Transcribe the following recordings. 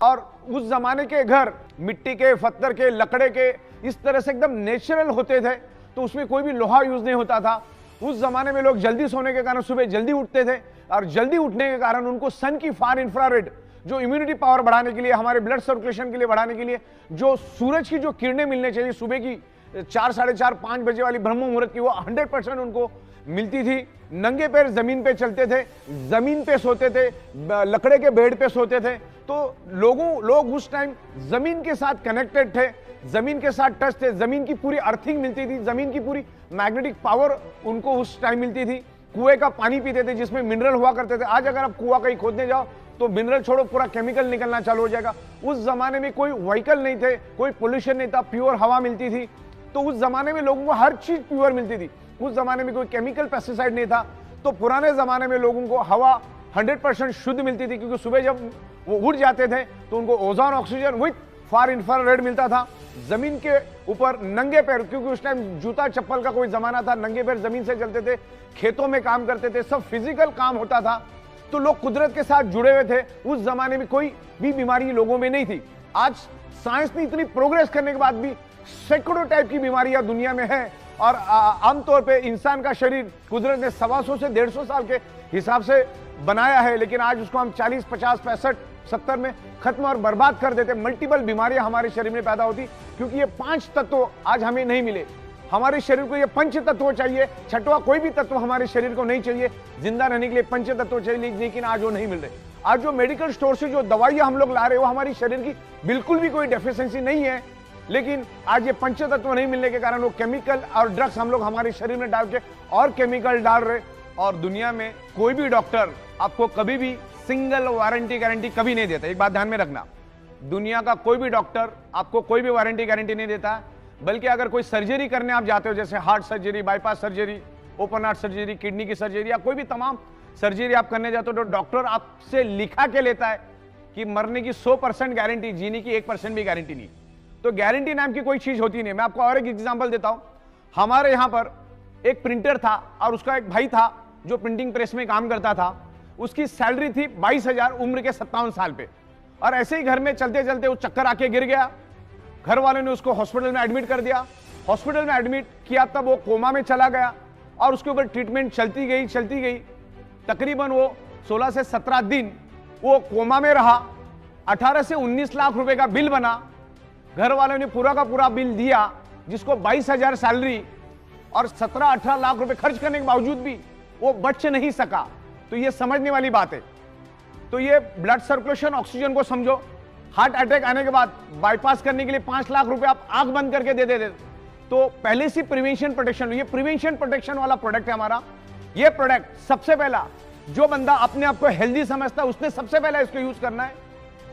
और उस जमाने के घर मिट्टी के, पत्थर के, लकड़े के इस तरह से एकदम नेचुरल होते थे, तो उसमें कोई भी लोहा यूज नहीं होता था। उस जमाने में लोग जल्दी सोने के कारण सुबह जल्दी उठते थे, और जल्दी उठने के कारण उनको सन की फार इंफ्रारेड, जो इम्यूनिटी पावर बढ़ाने के लिए, हमारे ब्लड सर्कुलेशन के लिए बढ़ाने के लिए, जो सूरज की जो किरणें मिलने चाहिए सुबह की 4, साढ़े 4, 5 बजे वाली ब्रह्म मुहूर्त की, वो 100% उनको मिलती थी। नंगे पैर जमीन पे चलते थे, जमीन पे सोते थे, लकड़े के बेड पे सोते थे। तो लोग उस टाइम जमीन के साथ कनेक्टेड थे, जमीन के साथ टच थे, जमीन की पूरी अर्थिंग मिलती थी, जमीन की पूरी मैग्नेटिक पावर उनको उस टाइम मिलती थी। कुएं का पानी पीते थे जिसमें मिनरल हुआ करते थे। आज अगर आप कुआं कहीं खोदने जाओ तो मिनरल छोड़ो, पूरा केमिकल निकलना चालू हो जाएगा। उस जमाने में कोई व्हीकल नहीं थे, कोई पोल्यूशन नहीं था, प्योर हवा मिलती थी। तो उस जमाने में लोगों को हर चीज प्योर मिलती थी। उस जमाने में कोई केमिकल पेस्टिसाइड नहीं था। तो पुराने जमाने में लोगों को हवा 100% शुद्ध मिलती थी, क्योंकि सुबह जब वो उठ जाते थे तो उनको ozone oxygen with far infrared मिलता था। जमीन के ऊपर नंगे पैर, क्योंकि उस टाइम जूता चप्पल का कोई जमाना था, नंगे पैर जमीन से चलते थे, खेतों में काम करते थे, सब फिजिकल काम होता था। तो लोग कुदरत के साथ जुड़े हुए थे। उस जमाने में कोई भी बीमारी लोगों में नहीं थी। आज साइंस ने इतनी प्रोग्रेस करने के बाद भी सैकड़ों टाइप की बीमारियां दुनिया में है, और आमतौर पे इंसान का शरीर कुदरत ने 125 से 150 साल के हिसाब से बनाया है, लेकिन आज उसको हम 40, 50, 65, 70 में खत्म और बर्बाद कर देते। मल्टीपल बीमारियां हमारे शरीर में पैदा होती, क्योंकि ये 5 तत्व आज हमें नहीं मिले। हमारे शरीर को ये पंच तत्व चाहिए, छठवां कोई भी तत्व हमारे शरीर को नहीं चाहिए। जिंदा रहने के लिए पंच तत्व चाहिए, लेकिन आज वो नहीं मिल रहे। आज जो मेडिकल स्टोर से जो दवाइयां हम लोग ला रहे हैं, वो हमारी शरीर की बिल्कुल भी कोई डेफिशिएंसी नहीं है, लेकिन आज ये पंच तत्व नहीं मिलने के कारण वो केमिकल और ड्रग्स हम लोग हमारे शरीर में डाल के और केमिकल डाल रहे। और दुनिया में कोई भी डॉक्टर आपको कभी भी सिंगल वारंटी गारंटी कभी नहीं देता। एक बात ध्यान में रखना, दुनिया का कोई भी डॉक्टर आपको कोई भी वारंटी गारंटी नहीं देता। बल्कि अगर कोई सर्जरी करने आप जाते हो, जैसे heart surgery, bypass surgery, open heart surgery, kidney की सर्जरी, या कोई भी तमाम सर्जरी आप करने जाते हो, तो डॉक्टर आपसे लिखा के लेता है कि मरने की 100% गारंटी, जीने की 1% भी गारंटी नहीं। तो गारंटी नाम की कोई चीज होती नहीं। मैं आपको और एक एग्जांपल देता हूं। हमारे यहां पर एक प्रिंटर था, और उसका एक भाई था जो प्रिंटिंग प्रेस में काम करता था। उसकी सैलरी थी 22,000, उम्र के 57 साल पे। और ऐसे ही घर में चलते चलते वो चक्कर आके गिर गया। घर वालों ने उसको हॉस्पिटल में एडमिट कर दिया। हॉस्पिटल में एडमिट किया तब वो कोमा में चला गया, और उसके ऊपर ट्रीटमेंट चलती गई। तकरीबन वो 16 से 17 दिन वो कोमा में रहा। 18 से 19 लाख रुपए का बिल बना। घर वालों ने पूरा का पूरा बिल दिया, जिसको 22,000 सैलरी और 17-18 लाख रुपए खर्च करने के बावजूद भी वो बच नहीं सका। तो ये समझने वाली बात है। तो ये ब्लड सर्कुलेशन, ऑक्सीजन को समझो। हार्ट अटैक आने के बाद बाईपास करने के लिए 5 लाख रुपए आप आंख बंद करके दे देते। तो पहले से प्रिवेंशन प्रोटेक्शन, ये प्रिवेंशन प्रोटेक्शन वाला प्रोडक्ट है हमारा। ये प्रोडक्ट सबसे पहला, जो बंदा अपने आप को हेल्दी समझता है उसने सबसे पहले इसको यूज करना है,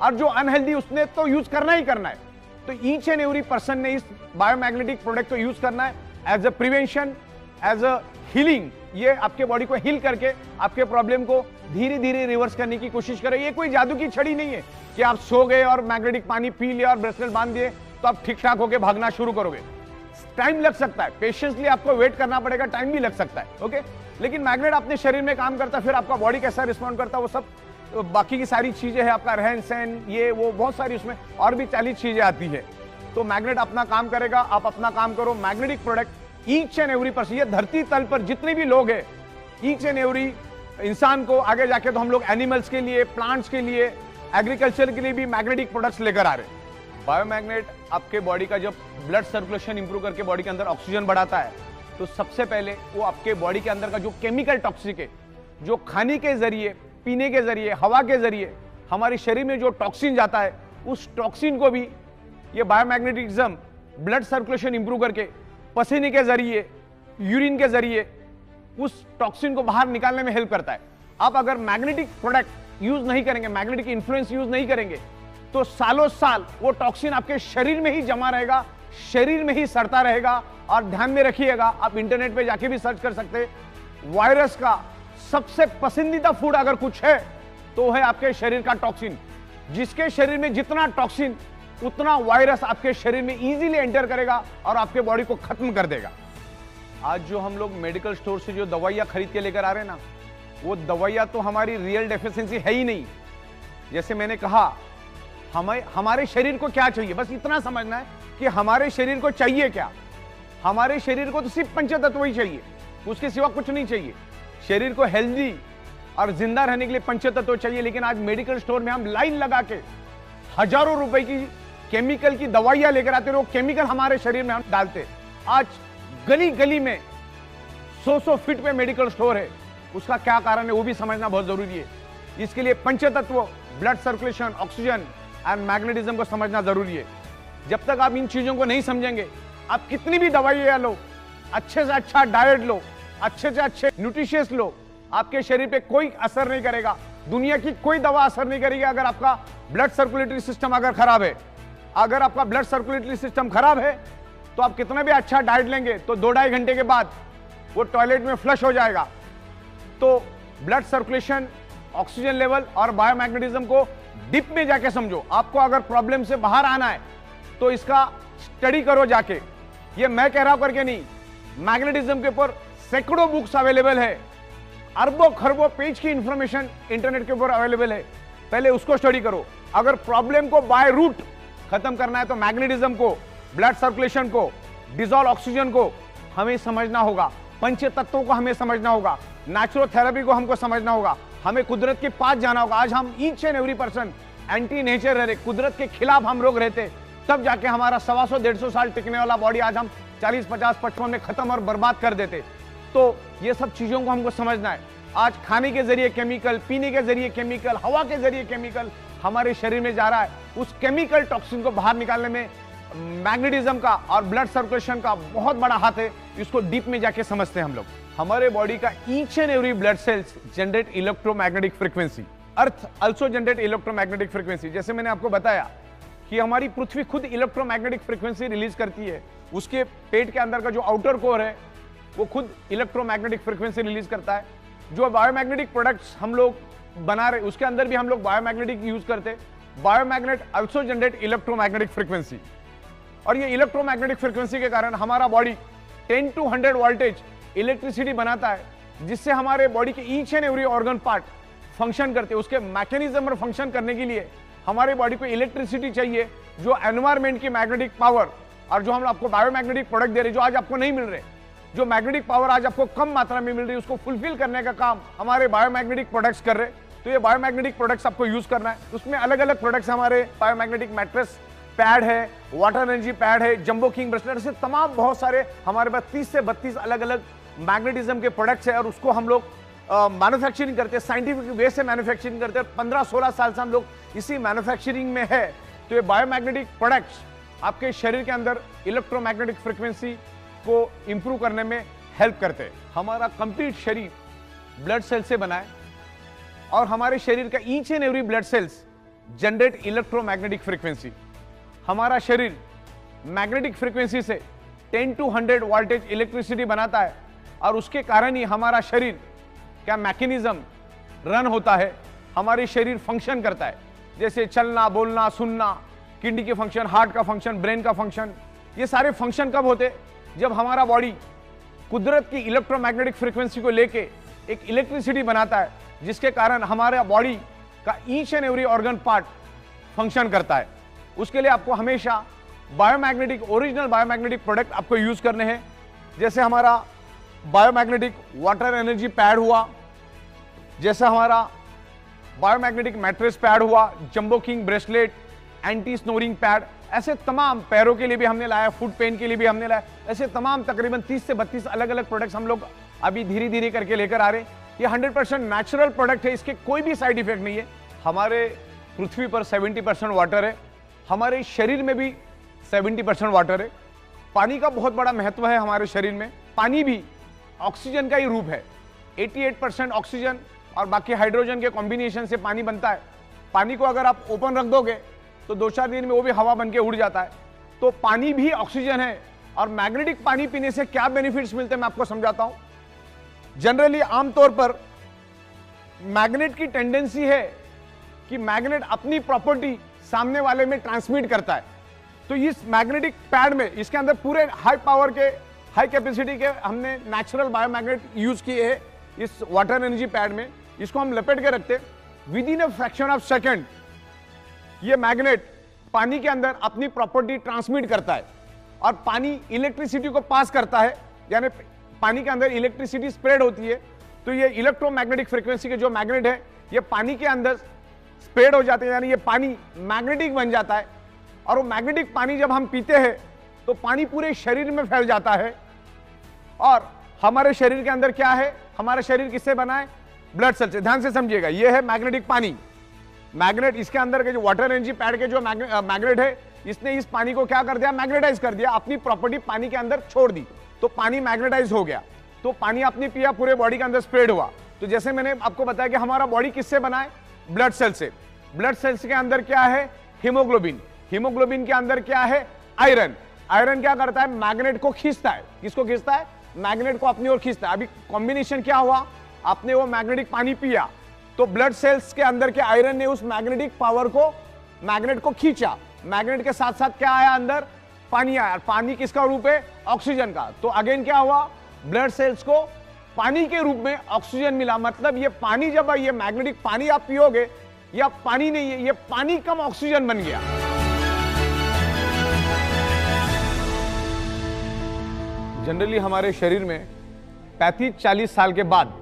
और जो अनहेल्दी उसने तो यूज करना ही करना है। तो ईच एंड एवरी पर्सन ने इस बायोमैग्नेटिक प्रोडक्ट को यूज करना है as a prevention, as a healing. ये आपके बॉडी को हील करके आपके प्रॉब्लम को धीरे धीरे रिवर्स करने की कोशिश करे। ये कोई जादू की छड़ी नहीं है कि आप सो गए और मैग्नेटिक पानी पी लिया और ब्रेसलेट बांध दिए तो आप ठीक ठाक होकर भागना शुरू करोगे। टाइम लग सकता है, पेशेंसली आपको वेट करना पड़ेगा, टाइम भी लग सकता है, ओके। लेकिन मैग्नेट अपने शरीर में काम करता है, फिर आपका बॉडी कैसा रिस्पॉन्ड करता है वो सब, तो बाकी की सारी चीजें हैं, आपका रहन सहन, ये वो बहुत सारी उसमें और भी 40 चीजें आती है। तो मैग्नेट अपना काम करेगा, आप अपना काम करो। Magnetic product each and every person, ये धरती तल पर जितने भी लोग हैं, ईच एंड एवरी इंसान को आगे जाके तो हम लोग एनिमल्स के लिए, प्लांट्स के लिए, एग्रीकल्चर के लिए भी मैग्नेटिक प्रोडक्ट्स लेकर आ रहे हैं। बायोमैग्नेट आपके बॉडी का जब ब्लड सर्कुलेशन इंप्रूव करके बॉडी के अंदर ऑक्सीजन बढ़ाता है, तो सबसे पहले वो आपके बॉडी के अंदर का जो केमिकल टॉक्सिक है, जो खाने के जरिए, पीने के जरिए, हवा के जरिए हमारे शरीर में जो टॉक्सिन जाता है, उस टॉक्सिन को भी ये बायोमैग्नेटिज्म ब्लड सर्कुलेशन इंप्रूव करके पसीने के जरिए, यूरिन के जरिए उस टॉक्सिन को बाहर निकालने में हेल्प करता है। आप अगर मैग्नेटिक प्रोडक्ट यूज नहीं करेंगे, मैग्नेटिक इन्फ्लुएंस यूज नहीं करेंगे, तो सालों साल वो टॉक्सिन आपके शरीर में ही जमा रहेगा, शरीर में ही सड़ता रहेगा। और ध्यान में रखिएगा, आप इंटरनेट पे जाके भी सर्च कर सकते हैं, वायरस का सबसे पसंदीदा फूड अगर कुछ है तो है आपके शरीर का टॉक्सिन। जिसके शरीर में जितना टॉक्सिन, उतना वायरस आपके शरीर में इजीली एंटर करेगा और आपके बॉडी को खत्म कर देगा। आज जो हम लोग मेडिकल स्टोर से जो दवाइयां खरीद के लेकर आ रहे हैं ना, वो दवाइयां तो हमारी रियल डेफिशिएंसी है ही नहीं। जैसे मैंने कहा हमें हमारे शरीर को क्या चाहिए, बस इतना समझना है कि हमारे शरीर को चाहिए क्या। हमारे शरीर को तो सिर्फ पंच तत्व ही चाहिए, उसके सिवा कुछ नहीं चाहिए। शरीर को हेल्दी और जिंदा रहने के लिए पंच तत्व चाहिए। लेकिन आज मेडिकल स्टोर में हम लाइन लगा के हजारों रुपए की केमिकल की दवाइयां लेकर आते, वो केमिकल हमारे शरीर में हम डालते। आज गली गली में 100 फीट पे मेडिकल स्टोर है। उसका क्या कारण है वो भी समझना बहुत जरूरी है। इसके लिए पंच तत्व, blood circulation, oxygen and magnetism को समझना जरूरी है। जब तक आप इन चीजों को नहीं समझेंगे, आप कितनी भी दवाइयां लो, अच्छे से अच्छा डाइट लो, अच्छे से अच्छे न्यूट्रिशियस लो, आपके शरीर पे कोई असर नहीं करेगा। दुनिया की कोई दवा असर नहीं करेगी अगर आपका ब्लड सर्कुलेटरी सिस्टम अगर खराब है। अगर आपका ब्लड सर्कुलेटरी सिस्टम खराब है तो आप कितना भी अच्छा डाइट लेंगे तो 2-2.5 घंटे के बाद वो टॉयलेट में फ्लश हो जाएगा। तो ब्लड सर्कुलेशन, ऑक्सीजन लेवल और बायोमैग्नेटिज्म को डीप में जाके समझो। आपको अगर प्रॉब्लम से बाहर आना है तो इसका स्टडी करो जाके। ये मैं कह रहा हूं करके नहीं, मैग्नेटिज्म के ऊपर सैकड़ों बुक्स अवेलेबल है, अरबों खरबों पेज की इंफॉर्मेशन इंटरनेट के ऊपर अवेलेबल है। पहले उसको स्टडी करो। अगर प्रॉब्लम को बाय रूट खत्म करना है तो मैग्नेटिज्म को, ब्लड सर्कुलेशन को, डिजॉल्व ऑक्सीजन को हमें समझना होगा, पंच तत्वों को हमें समझना होगा, नेचुरोथेरेपी को हमको समझना होगा, हमें कुदरत के पास जाना होगा। आज हम each and every person anti nature रहे, कुदरत के खिलाफ हम लोग रहते, तब जाके हमारा 125-150 साल टिकने वाला बॉडी आज हम 40, 50, 55 में खत्म और बर्बाद कर देते। तो ये सब चीजों को हमको समझना है। आज खाने के जरिए केमिकल, पीने के जरिए केमिकल, हवा के जरिए केमिकल हमारे शरीर में जा रहा है। उस केमिकल टॉक्सिन को बाहर निकालने में मैग्नेटिज्म का और ब्लड सर्कुलेशन का बहुत बड़ा हाथ है। इसको डीप में जाके समझते हैं हम लोग। हमारे बॉडी का each and every blood cells generate electromagnetic frequency, earth also generate electromagnetic frequency. जैसे मैंने आपको बताया कि हमारी पृथ्वी खुद इलेक्ट्रोमैग्नेटिक फ्रीक्वेंसी रिलीज करती है। उसके पेट के अंदर का जो आउटर कोर है वो खुद इलेक्ट्रोमैग्नेटिक फ्रीक्वेंसी रिलीज करता है। जो बायोमैग्नेटिक प्रोडक्ट्स हम लोग बना रहे उसके अंदर भी हम लोग बायोमैग्नेटिक यूज करते हैं। बायोमैग्नेट आल्सो जनरेट इलेक्ट्रोमैग्नेटिक फ्रीक्वेंसी, और ये इलेक्ट्रोमैग्नेटिक फ्रीक्वेंसी के कारण हमारा बॉडी 10 to 100 वोल्टेज इलेक्ट्रिसिटी बनाता है, जिससे हमारे बॉडी के each and every organ part function करते हैं। उसके मैकेनिज्म पर फंक्शन करने के लिए हमारे बॉडी को इलेक्ट्रिसिटी चाहिए, जो एनवायरमेंट की मैग्नेटिक पावर और जो हम आपको बायोमैग्नेटिक प्रोडक्ट दे रहे, जो आज आपको नहीं मिल रहे, जो मैग्नेटिक पावर आज आपको कम मात्रा में मिल रही है, उसको फुलफिल करने का काम हमारे बायोमैग्नेटिक प्रोडक्ट्स कर रहे। तो ये बायोमैग्नेटिक प्रोडक्ट्स आपको यूज करना है। उसमें अलग अलग प्रोडक्ट्स हमारे बायोमैग्नेटिक मैट्रेस पैड है, वाटर एनर्जी पैड है, जंबो किंग ब्रेसलेट से तमाम बहुत सारे हमारे पास 30 से 32 अलग अलग मैग्नेटिज्म के प्रोडक्ट्स है। और उसको हम लोग मैन्युफैक्चरिंग करते हैं, साइंटिफिक वे से मैन्युफैक्चरिंग करते हैं। 15-16 साल से हम लोग इसी मैन्युफैक्चरिंग में है। तो ये बायोमैग्नेटिक प्रोडक्ट्स आपके शरीर के अंदर इलेक्ट्रोमैग्नेटिक फ्रीक्वेंसी को इंप्रूव करने में हेल्प करते हैं। हमारा कंप्लीट शरीर ब्लड सेल से बना है और हमारे शरीर का each and every blood cells generate electromagnetic frequency. हमारा शरीर मैग्नेटिक फ्रीक्वेंसी से 10 to 100 वोल्टेज इलेक्ट्रिसिटी बनाता है, और उसके कारण ही हमारा शरीर क्या मैकेनिज्म रन होता है, हमारे शरीर फंक्शन करता है। जैसे चलना, बोलना, सुनना, किडनी के फंक्शन, हार्ट का फंक्शन, ब्रेन का फंक्शन, ये सारे फंक्शन कब होते? जब हमारा बॉडी कुदरत की इलेक्ट्रोमैग्नेटिक फ्रीक्वेंसी को लेके एक इलेक्ट्रिसिटी बनाता है, जिसके कारण हमारे बॉडी का each and every organ part function करता है। उसके लिए आपको हमेशा बायोमैग्नेटिक, ओरिजिनल बायोमैग्नेटिक प्रोडक्ट आपको यूज करने हैं। जैसे हमारा बायोमैग्नेटिक वाटर एनर्जी पैड हुआ, जैसे हमारा बायोमैग्नेटिक मैट्रेस पैड हुआ, jumbo king bracelet, anti snoring pad, ऐसे तमाम, पैरों के लिए भी हमने लाया, फुट पेन के लिए भी हमने लाया, ऐसे तमाम तकरीबन 30 से 32 अलग अलग प्रोडक्ट्स हम लोग अभी धीरे धीरे करके लेकर आ रहे हैं। ये 100% नेचुरल प्रोडक्ट है, इसके कोई भी साइड इफेक्ट नहीं है। हमारे पृथ्वी पर 70% वाटर है, हमारे शरीर में भी 70% वाटर है। पानी का बहुत बड़ा महत्व है हमारे शरीर में। पानी भी ऑक्सीजन का ही रूप है। 88% ऑक्सीजन और बाकी हाइड्रोजन के कॉम्बिनेशन से पानी बनता है। पानी को अगर आप ओपन रख दोगे तो 2-4 दिन में वो भी हवा बन के उड़ जाता है। तो पानी भी ऑक्सीजन है। और मैग्नेटिक पानी पीने से क्या बेनिफिट्स मिलते हैं मैं आपको समझाता हूं। जनरली आमतौर पर मैग्नेट की टेंडेंसी है कि मैग्नेट अपनी प्रॉपर्टी सामने वाले में ट्रांसमिट करता है। तो इस मैग्नेटिक पैड में, इसके अंदर पूरे हाई पावर के, हाई कैपेसिटी के हमने नेचुरल बायोमैग्नेट यूज किए हैं इस वाटर एनर्जी पैड में। इसको हम लपेट के रखते, with in a fraction of second ये मैग्नेट पानी के अंदर अपनी प्रॉपर्टी ट्रांसमिट करता है और पानी इलेक्ट्रिसिटी को पास करता है, यानी पानी के अंदर इलेक्ट्रिसिटी स्प्रेड होती है। तो ये इलेक्ट्रोमैग्नेटिक फ्रीक्वेंसी के जो मैग्नेट है ये पानी के अंदर स्प्रेड हो जाते हैं, यानी ये पानी मैग्नेटिक बन जाता है। और वो मैग्नेटिक पानी जब हम पीते हैं तो पानी पूरे शरीर में फैल जाता है। और हमारे शरीर के अंदर क्या है, हमारा शरीर किससे बना है? ब्लड सेल से। ध्यान से समझिएगा, ये है मैग्नेटिक पानी। मैग्नेट, इसके अंदर के जो वाटर एनर्जी पैड के जो मैग्नेट है, इसने इस पानी को क्या कर दिया? मैग्नेटाइज कर दिया, अपनी प्रॉपर्टी पानी के अंदर छोड़ दी, तो पानी मैग्नेटाइज हो गया। तो पानी आपने पिया, पूरे बॉडी के अंदर स्प्रेड हुआ। तो जैसे मैंने आपको बताया कि हमारा बॉडी किससे बना है? ब्लड सेल से। ब्लड सेल्स के अंदर क्या है? हीमोग्लोबिन। हीमोग्लोबिन के अंदर क्या है? आयरन। आयरन क्या करता है? मैग्नेट को खींचता है। किसको खींचता है? मैग्नेट को अपनी ओर खींचता है। अभी कॉम्बिनेशन क्या हुआ? आपने वो मैग्नेटिक पानी पिया तो ब्लड सेल्स के अंदर के आयरन ने उस मैग्नेटिक पावर को, मैग्नेट को खींचा। मैग्नेट के साथ साथ क्या आया? अंदर पानी आया। पानी किसका रूप है? ऑक्सीजन का। तो अगेन क्या हुआ? ब्लड सेल्स को पानी के रूप में ऑक्सीजन मिला। मतलब ये पानी, जब ये मैग्नेटिक पानी आप पियोगे, या पानी नहीं है, ये पानी कम ऑक्सीजन बन गया। जनरली हमारे शरीर में 35-40 साल के बाद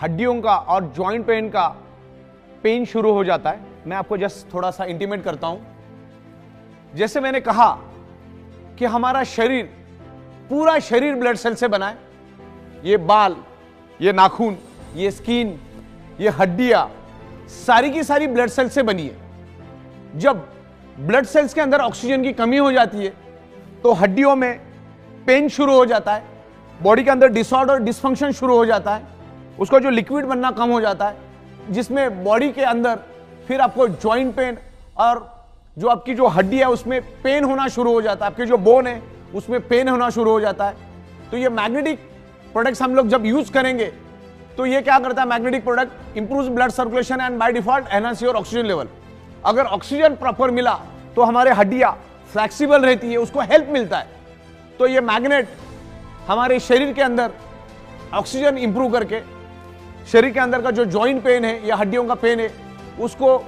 हड्डियों का और जॉइंट पेन का पेन शुरू हो जाता है। मैं आपको जस्ट थोड़ा सा इंटीमेट करता हूं। जैसे मैंने कहा कि हमारा शरीर, पूरा शरीर ब्लड सेल से बना है। ये बाल, ये नाखून, ये स्किन, ये हड्डियां सारी की सारी ब्लड सेल से बनी है। जब ब्लड सेल्स के अंदर ऑक्सीजन की कमी हो जाती है तो हड्डियों में पेन शुरू हो जाता है, बॉडी के अंदर डिसऑर्डर, डिसफंक्शन शुरू हो जाता है, उसका जो लिक्विड बनना कम हो जाता है, जिसमें बॉडी के अंदर फिर आपको जॉइंट पेन और जो आपकी जो हड्डी है उसमें पेन होना शुरू हो जाता है, आपके जो बोन है उसमें पेन होना शुरू हो जाता है। तो ये मैग्नेटिक प्रोडक्ट्स हम लोग जब यूज करेंगे तो ये क्या करता है? Magnetic product improves blood circulation and by default enhance your oxygen level. अगर ऑक्सीजन प्रॉपर मिला तो हमारे हड्डियां फ्लेक्सिबल रहती है, उसको हेल्प मिलता है। तो ये मैग्नेट हमारे शरीर के अंदर ऑक्सीजन इंप्रूव करके शरीर के अंदर का जो जॉइंट पेन है या हड्डियों का पेन है उसको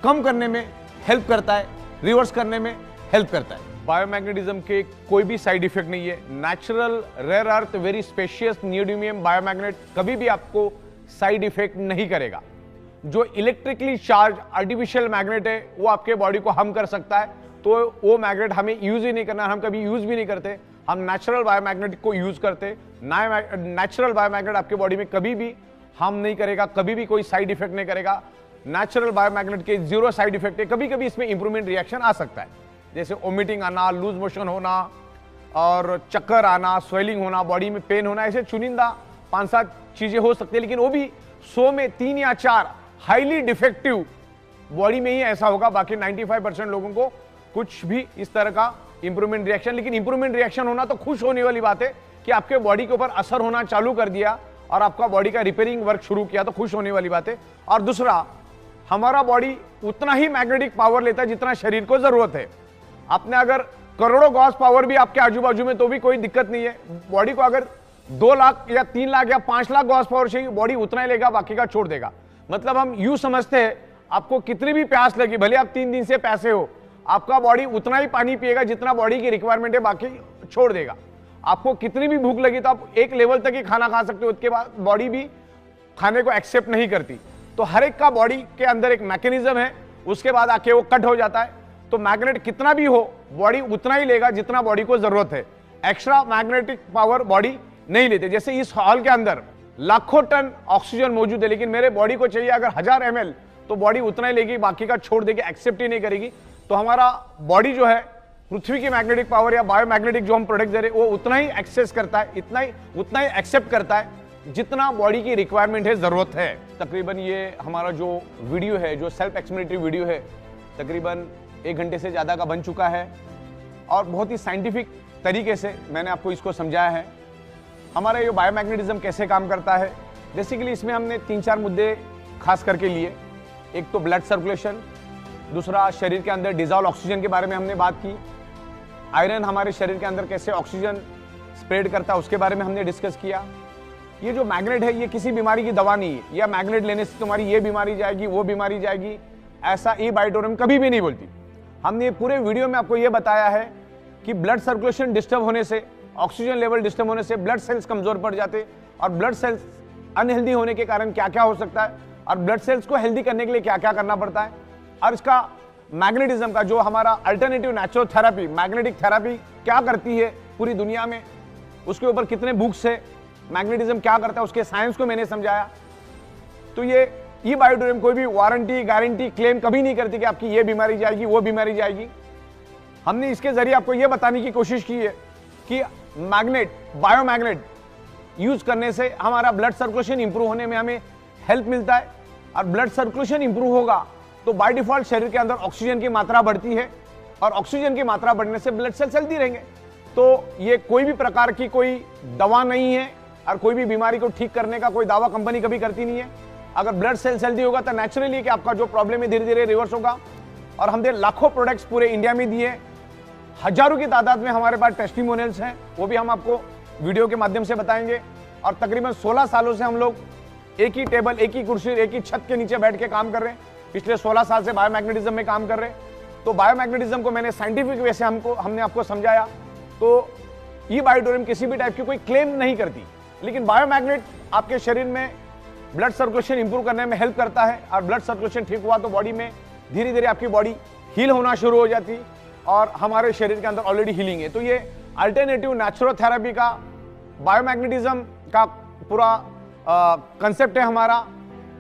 कम करने में हेल्प करता है, रिवर्स करने में हेल्प करता है। बायोमैग्नेटिज्म के कोई भी साइड इफेक्ट नहीं है। Natural, rare earth, very spacious neodymium bio magnet कभी भी आपको साइड इफेक्ट नहीं करेगा। जो इलेक्ट्रिकली चार्ज आर्टिफिशियल मैग्नेट है वो आपके बॉडी को हार्म कर सकता है, तो वो मैग्नेट हमें यूज ही नहीं करना, हम कभी यूज भी नहीं करते। हम नेचुरल बायोमैग्नेट को यूज करते। नेचुरल बायोमैग्नेट आपके बॉडी में कभी भी हार्म नहीं करेगा, कभी भी कोई साइड इफेक्ट नहीं करेगा। नेचुरल बायोमैग्नेट के 0 साइड इफेक्ट है। कभी कभी इसमें इंप्रूवमेंट रिएक्शन आ सकता है, जैसे वोमिटिंग आना, लूज मोशन होना और चक्कर आना, स्वेलिंग होना, बॉडी में पेन होना, ऐसे चुनिंदा 5-7 चीजें हो सकती है। लेकिन वो भी 100 में 3 या 4 हाईली डिफेक्टिव बॉडी में ही ऐसा होगा। बाकी 95% लोगों को कुछ भी इस तरह का इंप्रूवमेंट रिएक्शन, लेकिन इंप्रूवमेंट रिएक्शन होना तो खुश होने वाली बात है कि आपके बॉडी के ऊपर असर होना चालू कर दिया और आपका बॉडी का रिपेयरिंग वर्क शुरू किया, तो खुश होने वाली बात है। और दूसरा, हमारा बॉडी उतना ही मैग्नेटिक पावर लेता है जितना शरीर को जरूरत है। आपने अगर करोड़ों गॉस पावर भी आपके आजू बाजू में तो भी कोई दिक्कत नहीं है। बॉडी को अगर 2 लाख या 3 लाख या 5 लाख गॉस पावर चाहिए, बॉडी उतना ही लेगा, बाकी का छोड़ देगा। मतलब हम यूं समझते हैं, आपको कितनी भी प्यास लगी, भले आप 3 दिन से प्यासे हो, आपका बॉडी उतना ही पानी पिएगा जितना बॉडी की रिक्वायरमेंट है, बाकी छोड़ देगा। आपको कितनी भी भूख लगी तो आप एक लेवल तक ही खाना खा सकते हो, उसके बाद बॉडी भी खाने को एक्सेप्ट नहीं करती। तो हर एक का बॉडी के अंदर एक मैकेनिज्म है, उसके बाद आके वो कट हो जाता है। तो मैग्नेट कितना भी हो, बॉडी उतना ही लेगा जितना बॉडी को जरूरत है। एक्स्ट्रा मैग्नेटिक पावर बॉडी नहीं लेते। जैसे इस हॉल के अंदर लाखों टन ऑक्सीजन मौजूद है, लेकिन मेरे बॉडी को चाहिए अगर 1000 ml, तो बॉडी उतना ही लेगी, बाकी का छोड़ देगी, एक्सेप्ट ही नहीं करेगी। तो हमारा बॉडी जो है पृथ्वी की मैग्नेटिक पावर या बायोमैग्नेटिक जो हम प्रोडक्ट दे रहे हैं वो उतना ही एक्सेस करता है, उतना ही एक्सेप्ट करता है जितना बॉडी की रिक्वायरमेंट है, जरूरत है। तकरीबन ये हमारा जो वीडियो है, जो सेल्फ एक्सप्लेनेटरी वीडियो है, तकरीबन 1 घंटे से ज़्यादा का बन चुका है और बहुत ही साइंटिफिक तरीके से मैंने आपको इसको समझाया है। हमारा ये बायोमैग्नेटिज्म कैसे काम करता है, बेसिकली इसमें हमने 3-4 मुद्दे खास करके लिए। एक तो ब्लड सर्कुलेशन, दूसरा शरीर के अंदर डिजॉल्व ऑक्सीजन के बारे में हमने बात की, आयरन हमारे शरीर के अंदर कैसे ऑक्सीजन स्प्रेड करता है उसके बारे में हमने डिस्कस किया। ये जो मैग्नेट है ये किसी बीमारी की दवा नहीं है, या मैग्नेट लेने से तुम्हारी ये बीमारी जाएगी, वो बीमारी जाएगी, ऐसा ई बायोडोरियम कभी भी नहीं बोलती। हमने पूरे वीडियो में आपको यह बताया है कि ब्लड सर्कुलेशन डिस्टर्ब होने से, ऑक्सीजन लेवल डिस्टर्ब होने से ब्लड सेल्स कमजोर पड़ जाते और ब्लड सेल्स अनहेल्दी होने के कारण क्या क्या हो सकता है और ब्लड सेल्स को हेल्दी करने के लिए क्या क्या करना पड़ता है, और इसका मैग्नेटिज्म का जो हमारा alternative natural therapy, magnetic therapy क्या करती है पूरी दुनिया में, उसके ऊपर कितने बुक्स है, मैग्नेटिज्म क्या करता है, उसके साइंस को मैंने समझाया। तो ये ई बायोडोरियम कोई भी वारंटी गारंटी क्लेम कभी नहीं करती कि आपकी ये बीमारी जाएगी वो बीमारी जाएगी। हमने इसके जरिए आपको ये बताने की कोशिश की है कि मैग्नेट, बायोमैग्नेट यूज करने से हमारा ब्लड सर्कुलेशन इंप्रूव होने में हमें हेल्प मिलता है, और ब्लड सर्कुलेशन इंप्रूव होगा तो बाय डिफॉल्ट शरीर के अंदर ऑक्सीजन की मात्रा बढ़ती है, और ऑक्सीजन की मात्रा बढ़ने से ब्लड सेल्स हेल्दी रहेंगे। तो ये कोई भी प्रकार की कोई दवा नहीं है, और कोई भी बीमारी को ठीक करने का कोई दावा कंपनी कभी करती नहीं है। अगर ब्लड सेल्स हेल्दी होगा तो नेचुरली कि आपका जो प्रॉब्लम है धीरे धीरे रिवर्स होगा। और हमने लाखों प्रोडक्ट्स पूरे इंडिया में दिए, हजारों की तादाद में हमारे पास टेस्टिमोनियल्स हैं, वो भी हम आपको वीडियो के माध्यम से बताएंगे। और तकरीबन 16 सालों से हम लोग एक ही टेबल, एक ही कुर्सी, एक ही छत के नीचे बैठ के काम कर रहे हैं। पिछले 16 साल से बायोमैग्नेटिज्म में काम कर रहे हैं। तो बायोमैग्नेटिज्म को मैंने साइंटिफिक वे से हमने आपको समझाया। तो ई बायोडोरियम किसी भी टाइप की कोई क्लेम नहीं करती, लेकिन बायोमैग्नेट आपके शरीर में ब्लड सर्कुलेशन इंप्रूव करने में हेल्प करता है, और ब्लड सर्कुलेशन ठीक हुआ तो बॉडी में धीरे धीरे आपकी बॉडी हील होना शुरू हो जाती, और हमारे शरीर के अंदर ऑलरेडी हीलिंग है। तो ये अल्टरनेटिव नेचुरल थेरेपी का, बायोमैग्नेटिज्म का पूरा कंसेप्ट है हमारा।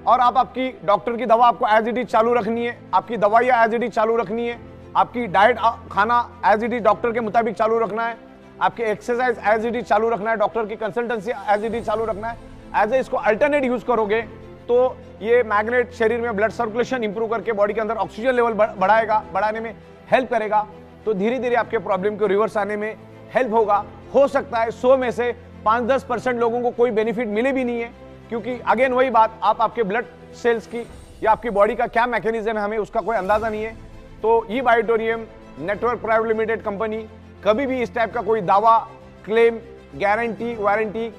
और आप आपकी डॉक्टर की दवा आपको एज इट इज चालू रखनी है, आपकी दवाइयाँ एज इट इज चालू रखनी है, आपकी डाइट खाना एज इट इज डॉक्टर के मुताबिक चालू रखना है, आपके एक्सरसाइज एज इट इज चालू रखना है, डॉक्टर की कंसल्टेंसी एज इट इज चालू रखना है। एज ए इसको अल्टरनेट यूज करोगे तो ये मैग्नेट शरीर में ब्लड सर्कुलेशन इंप्रूव करके बॉडी के अंदर ऑक्सीजन लेवल बढ़ाने में हेल्प करेगा। तो धीरे धीरे आपके प्रॉब्लम को रिवर्स आने में हेल्प होगा। हो सकता है 100 में से 5-10% लोगों को कोई बेनिफिट मिले भी नहीं है, क्योंकि अगेन वही बात, आप आपके ब्लड सेल्स की या आपकी बॉडी का क्या मैकेनिज्म है हमें उसका कोई अंदाजा नहीं है। तो ई बायोडोरियम नेटवर्क प्राइवेट लिमिटेड कंपनी कभी भी इस टाइप का कोई दावा, क्लेम, गारंटी, वारंटी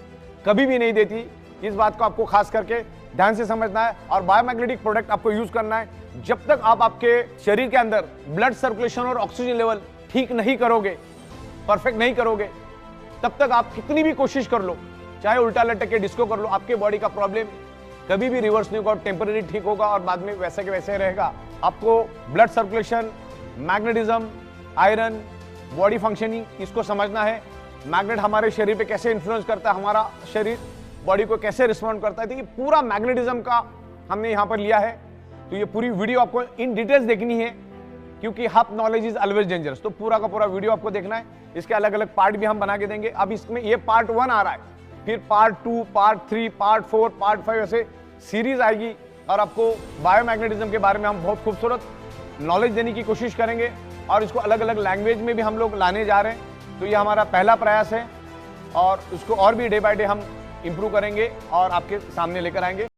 कभी भी नहीं देती। इस बात को आपको खास करके ध्यान से समझना है। और बायोमैग्नेटिक प्रोडक्ट आपको यूज करना है जब तक आप आपके शरीर के अंदर ब्लड सर्कुलेशन और ऑक्सीजन लेवल ठीक नहीं करोगे, परफेक्ट नहीं करोगे, तब तक आप कितनी भी कोशिश कर लो, चाहे उल्टा लटक के डिस्को कर लो, आपके बॉडी का प्रॉब्लम कभी भी रिवर्स नहीं होगा, टेम्पररी ठीक होगा और बाद में वैसे के वैसे रहेगा। आपको blood circulation, magnetism, iron, body functioning, इसको समझना है। मैग्नेट हमारे शरीर पे कैसे इन्फ्लुएंस करता है, हमारा शरीर बॉडी को कैसे रिस्पॉन्ड करता है। देखिए पूरा मैग्नेटिज्म का हमने यहाँ पर लिया है। तो ये पूरी वीडियो आपको इन डिटेल्स देखनी है, क्योंकि half knowledge is always dangerous. तो पूरा का पूरा वीडियो आपको देखना है। इसके अलग अलग पार्ट भी हम बना के देंगे। अब इसमें ये पार्ट 1 आ रहा है, फिर पार्ट 2, पार्ट 3, पार्ट 4, पार्ट 5 ऐसे सीरीज आएगी, और आपको बायोमैग्नेटिज्म के बारे में हम बहुत खूबसूरत नॉलेज देने की कोशिश करेंगे, और इसको अलग अलग लैंग्वेज में भी हम लोग लाने जा रहे हैं। तो ये हमारा पहला प्रयास है, और उसको और भी डे बाय डे हम इंप्रूव करेंगे और आपके सामने लेकर आएंगे।